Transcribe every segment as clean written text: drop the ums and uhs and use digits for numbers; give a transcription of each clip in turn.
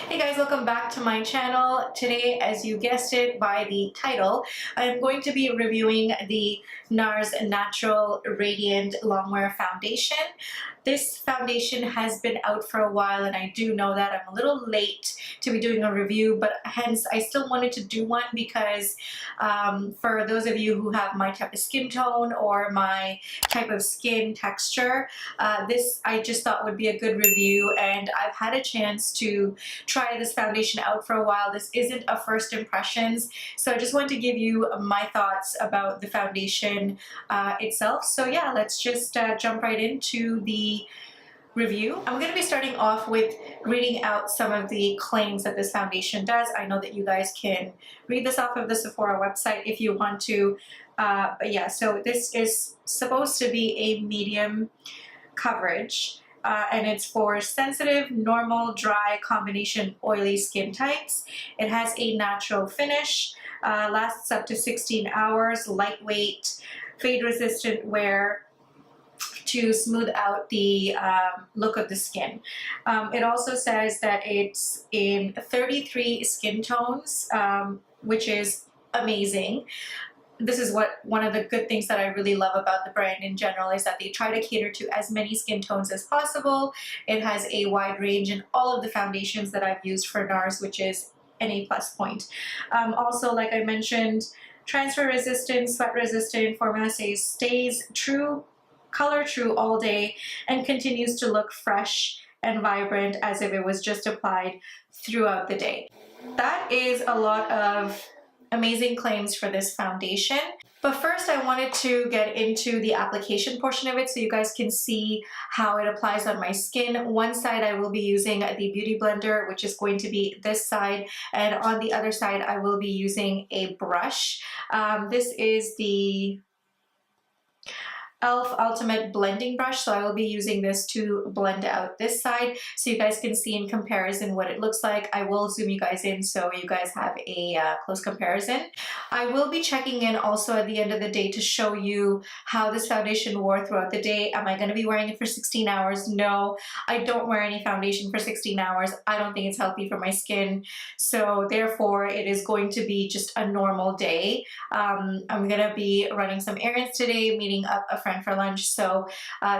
Hey guys, welcome back to my channel. Today, as you guessed it by the title, I'm going to be reviewing the NARS Natural Radiant Longwear Foundation. This foundation has been out for a while and I do know that I'm a little late to be doing a review, but hence I still wanted to do one because for those of you who have my type of skin tone or my type of skin texture, this I just thought would be a good review, and I've had a chance to try this foundation out for a while. This isn't a first impressions, so I just wanted to give you my thoughts about the foundation itself. So yeah, let's just jump right into the review. I'm going to be starting off with reading out some of the claims that this foundation does. I know that you guys can read this off of the Sephora website if you want to, but yeah, so this is supposed to be a medium coverage. And it's for sensitive, normal, dry, combination oily skin types. It has a natural finish, lasts up to 16 hours, lightweight, fade-resistant wear to smooth out the look of the skin. It also says that it's in 33 skin tones, which is amazing. This is one of the good things that I really love about the brand in general, is that they try to cater to as many skin tones as possible. It has a wide range in all of the foundations that I've used for NARS, which is an A+ point. Also, like I mentioned, transfer resistant, sweat resistant. Formula stays true, color true all day, and continues to look fresh and vibrant as if it was just applied throughout the day. That is a lot of amazing claims for this foundation. But first I wanted to get into the application portion of it so you guys can see how it applies on my skin. One side I will be using the Beauty Blender, which is going to be this side, and on the other side I will be using a brush. This is the e.l.f. Ultimate Blending Brush, so I will be using this to blend out this side so you guys can see in comparison what it looks like. I will zoom you guys in so you guys have a close comparison. I will be checking in also at the end of the day to show you how this foundation wore throughout the day. Am I going to be wearing it for 16 hours? No, I don't wear any foundation for 16 hours. I don't think it's healthy for my skin, so therefore it is going to be just a normal day. I'm going to be running some errands today, meeting up a friend for lunch, so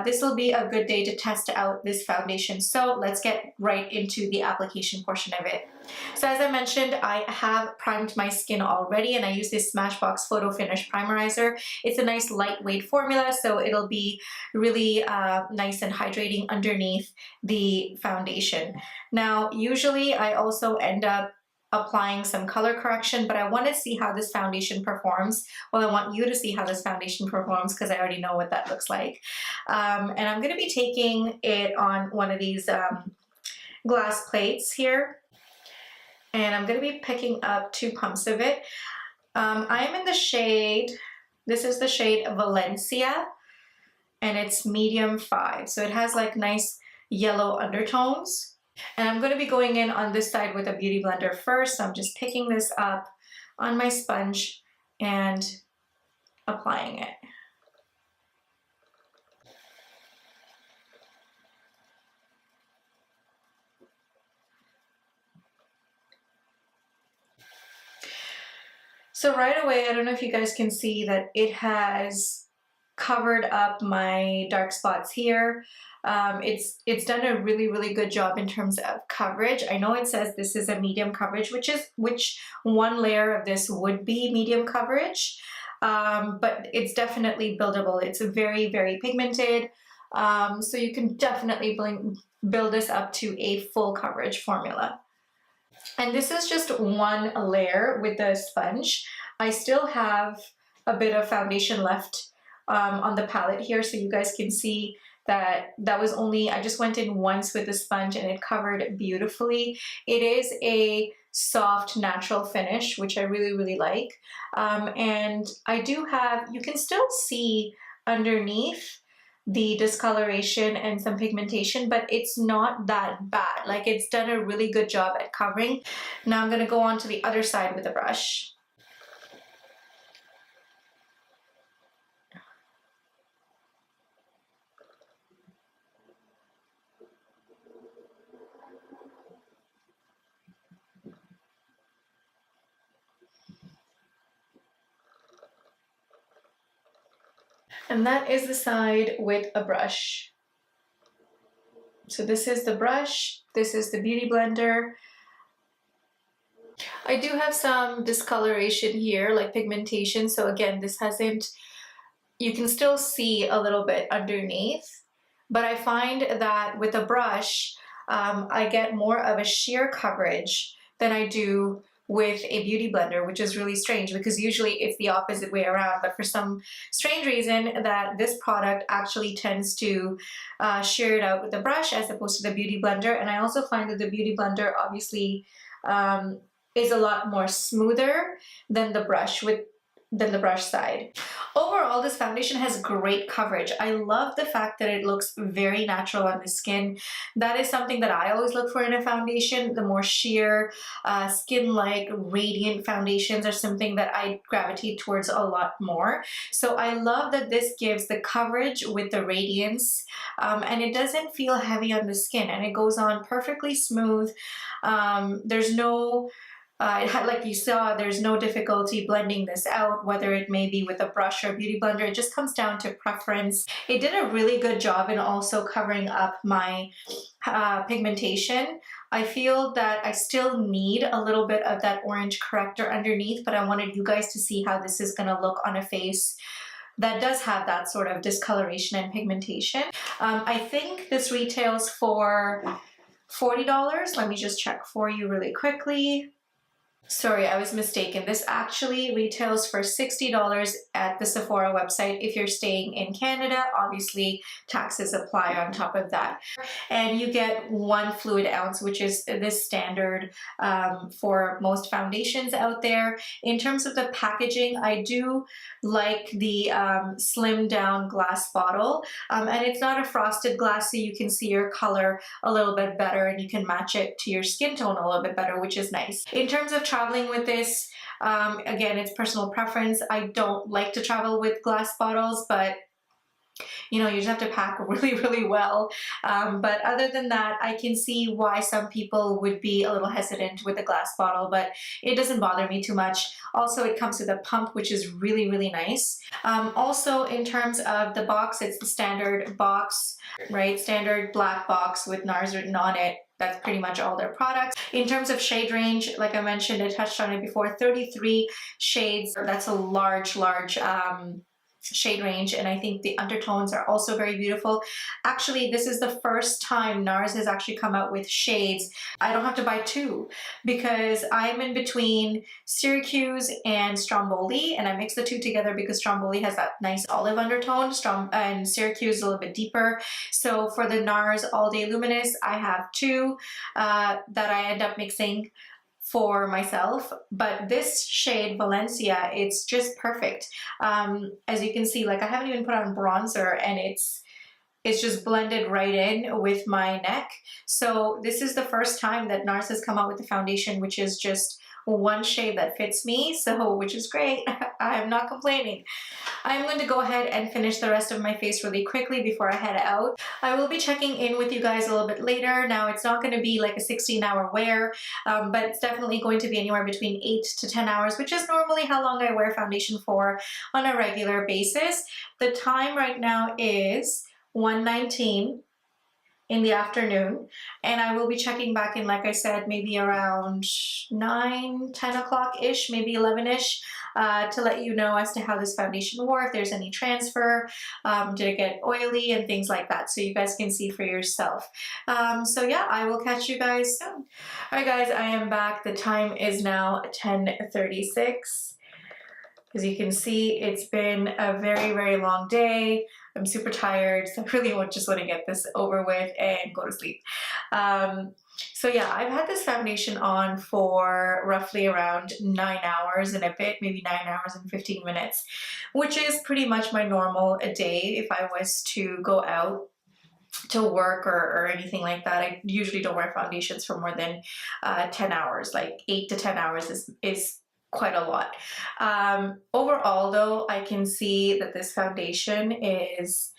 this will be a good day to test out this foundation. So let's get right into the application portion of it. So as I mentioned, I have primed my skin already, and I use this Smashbox Photo Finish Primerizer. It's a nice lightweight formula, so it'll be really nice and hydrating underneath the foundation. Now, usually I also end up applying some color correction, but I want to see how this foundation performs. Well, I want you to see how this foundation performs because I already know what that looks like. And I'm going to be taking it on one of these glass plates here, and I'm going to be picking up 2 pumps of it. I'm in the shade, this is the shade Valencia, and it's medium 5, so it has like nice yellow undertones. And I'm going to be going in on this side with a Beauty Blender first. So I'm just picking this up on my sponge and applying it. So right away, I don't know if you guys can see that it has covered up my dark spots here. It's done a really good job in terms of coverage. I know it says this is a medium coverage, which one layer of this would be medium coverage, but it's definitely buildable. It's very pigmented, so you can definitely build this up to a full coverage formula. And this is just one layer with the sponge. I still have a bit of foundation left on the palette here, so you guys can see that was only, I just went in once with the sponge and it covered beautifully. It is a soft natural finish, which I really like. And I do have, you can still see underneath the discoloration and some pigmentation, but it's not that bad. Like, it's done a really good job at covering. Now I'm going to go on to the other side with the brush. And that is the side with a brush. So this is the brush, this is the beauty blender. I do have some discoloration here, like pigmentation. So again, this hasn't, you can still see a little bit underneath, but I find that with a brush, I get more of a sheer coverage than I do with a beauty blender, which is really strange because usually it's the opposite way around, but for some strange reason that this product actually tends to shear it out with the brush as opposed to the beauty blender. And I also find that the beauty blender obviously is a lot more smoother than the brush side. Overall, this foundation has great coverage. I love the fact that it looks very natural on the skin. That is something that I always look for in a foundation. The more sheer, skin-like, radiant foundations are something that I gravitate towards a lot more. So I love that this gives the coverage with the radiance, and it doesn't feel heavy on the skin, and it goes on perfectly smooth. There's no like you saw, there's no difficulty blending this out, whether it may be with a brush or a beauty blender. It just comes down to preference. It did a really good job in also covering up my pigmentation. I feel that I still need a little bit of that orange corrector underneath, but I wanted you guys to see how this is going to look on a face that does have that sort of discoloration and pigmentation. I think this retails for $40. Let me just check for you really quickly. Sorry, I was mistaken. This actually retails for $60 at the Sephora website if you're staying in Canada. Obviously, taxes apply on top of that. And you get 1 fluid ounce, which is this standard for most foundations out there. In terms of the packaging, I do like the slimmed down glass bottle. And it's not a frosted glass, so you can see your color a little bit better and you can match it to your skin tone a little bit better, which is nice. In terms of traveling with this, again, it's personal preference. I don't like to travel with glass bottles, but you know, you just have to pack really, really well. But other than that, I can see why some people would be a little hesitant with a glass bottle, but it doesn't bother me too much. Also, it comes with a pump, which is really, really nice. Also, in terms of the box, it's the standard box, right? Standard black box with NARS written on it. That's pretty much all their products. In terms of shade range, like I mentioned, I touched on it before, 33 shades. That's a large shade range, and I think the undertones are also very beautiful. Actually, this is the first time NARS has actually come out with shades. I don't have to buy 2 because I'm in between Syracuse and Stromboli, and I mix the 2 together because Stromboli has that nice olive undertone, and Syracuse is a little bit deeper. So for the NARS All Day Luminous, I have 2 that I end up mixing for myself, but this shade Valencia, it's just perfect. As you can see, like I haven't even put on bronzer, and it's just blended right in with my neck. So this is the first time that NARS has come out with a foundation which is just one shade that fits me, so which is great. I'm not complaining. I'm going to go ahead and finish the rest of my face really quickly before I head out. I will be checking in with you guys a little bit later. Now, it's not going to be like a 16-hour wear, but it's definitely going to be anywhere between 8 to 10 hours, which is normally how long I wear foundation for on a regular basis. The time right now is 1:19 in the afternoon, and I will be checking back in, like I said, maybe around 9, 10 o'clock-ish, maybe 11-ish, to let you know as to how this foundation wore, if there's any transfer, did it get oily, and things like that, so you guys can see for yourself. So yeah, I will catch you guys soon. Alright guys, I am back. The time is now 10:36. As you can see, it's been a very, very long day. I'm super tired, so I really just want to get this over with and go to sleep. So yeah, I've had this foundation on for roughly around 9 hours and a bit, maybe 9 hours and 15 minutes, which is pretty much my normal a day if I was to go out to work or anything like that. I usually don't wear foundations for more than 10 hours, like 8 to 10 hours is quite a lot. Overall though, I can see that this foundation is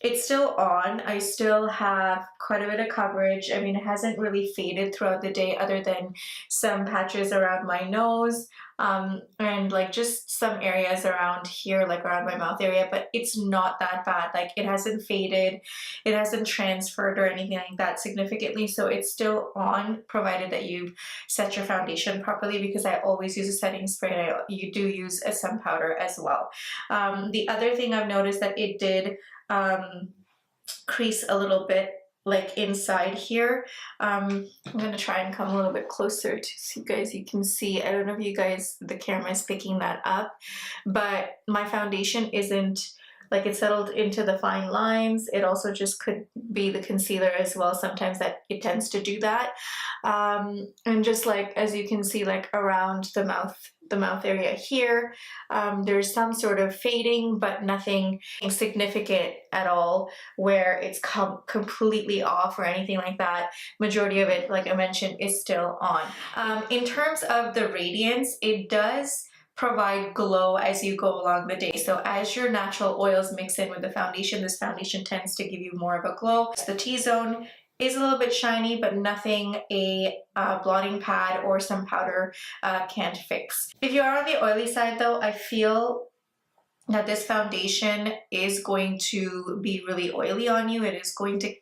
it's still on. I still have quite a bit of coverage. I mean, it hasn't really faded throughout the day other than some patches around my nose, and like just some areas around here, like around my mouth area, but it's not that bad. Like it hasn't faded, it hasn't transferred or anything like that significantly. So it's still on, provided that you've set your foundation properly, because I always use a setting spray and you do use a sun powder as well. The other thing I've noticed that it did crease a little bit, like inside here. I'm gonna try and come a little bit closer to so you guys, you can see. I don't know if you guys, the camera is picking that up, but my foundation isn't like, it settled into the fine lines. It also just could be the concealer as well. Sometimes that it tends to do that. And just like, as you can see, like around the mouth area here, there's some sort of fading, but nothing significant at all where it's completely off or anything like that. Majority of it, like I mentioned, is still on. In terms of the radiance, it does provide glow as you go along the day. So as your natural oils mix in with the foundation, this foundation tends to give you more of a glow. So the T-zone is a little bit shiny, but nothing a blotting pad or some powder can't fix. If you are on the oily side though, I feel that this foundation is going to be really oily on you. It is going to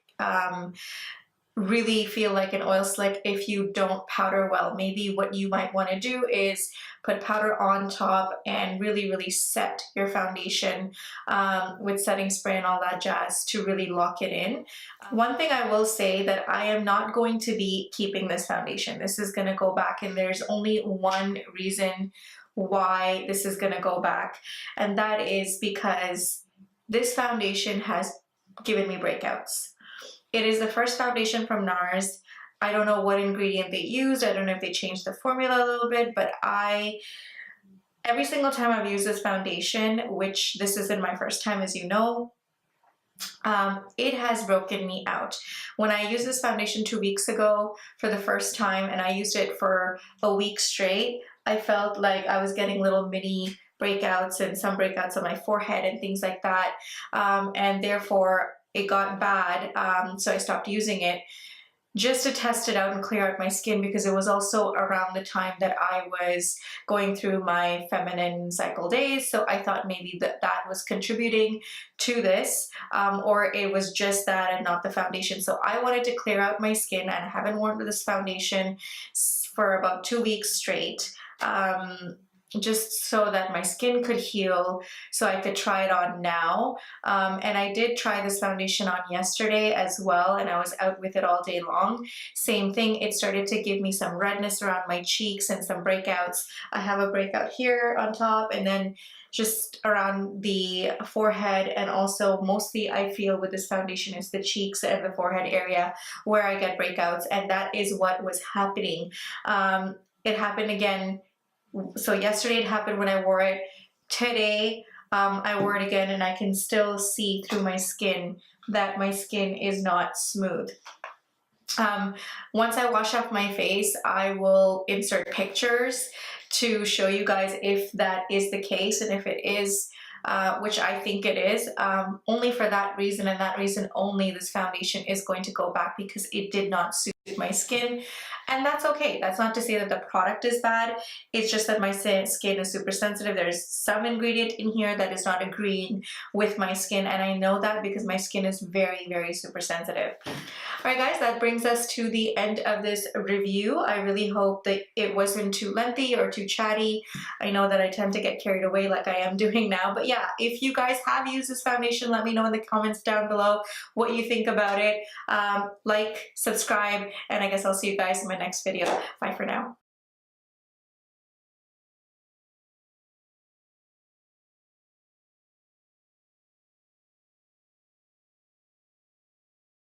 really feel like an oil slick if you don't powder well. Maybe what you might want to do is put powder on top and really set your foundation with setting spray and all that jazz to really lock it in. One thing I will say, that I am not going to be keeping this foundation. This is going to go back, and there's only one reason why this is going to go back, and that is because this foundation has given me breakouts. It is the first foundation from NARS. I don't know what ingredient they used. I don't know if they changed the formula a little bit, but every single time I've used this foundation, which this isn't my first time, as you know, it has broken me out. When I used this foundation 2 weeks ago for the first time, and I used it for a week straight, I felt like I was getting little mini breakouts and some breakouts on my forehead and things like that, and therefore it got bad, so I stopped using it just to test it out and clear out my skin, because it was also around the time that I was going through my feminine cycle days. So I thought maybe that was contributing to this, or it was just that and not the foundation. So I wanted to clear out my skin, and I haven't worn this foundation for about 2 weeks straight. Just so that my skin could heal, so I could try it on now. And I did try this foundation on yesterday as well, and I was out with it all day long. Same thing, it started to give me some redness around my cheeks and some breakouts. I have a breakout here on top, and then just around the forehead, and also mostly I feel with this foundation is the cheeks and the forehead area where I get breakouts, and that is what was happening. It happened again. So yesterday it happened when I wore it. Today I wore it again, and I can still see through my skin that my skin is not smooth. Once I wash off my face, I will insert pictures to show you guys if that is the case, and if it is, which I think it is, only for that reason and that reason only, this foundation is going to go back, because it did not suit my skin. And that's okay. That's not to say that the product is bad. It's just that my skin is super sensitive. There's some ingredient in here that is not agreeing with my skin, and I know that because my skin is very super sensitive. Alright guys, that brings us to the end of this review. I really hope that it wasn't too lengthy or too chatty. I know that I tend to get carried away like I am doing now, but yeah, if you guys have used this foundation, let me know in the comments down below what you think about it. Like, subscribe, and I guess I'll see you guys in my next video. Bye for now.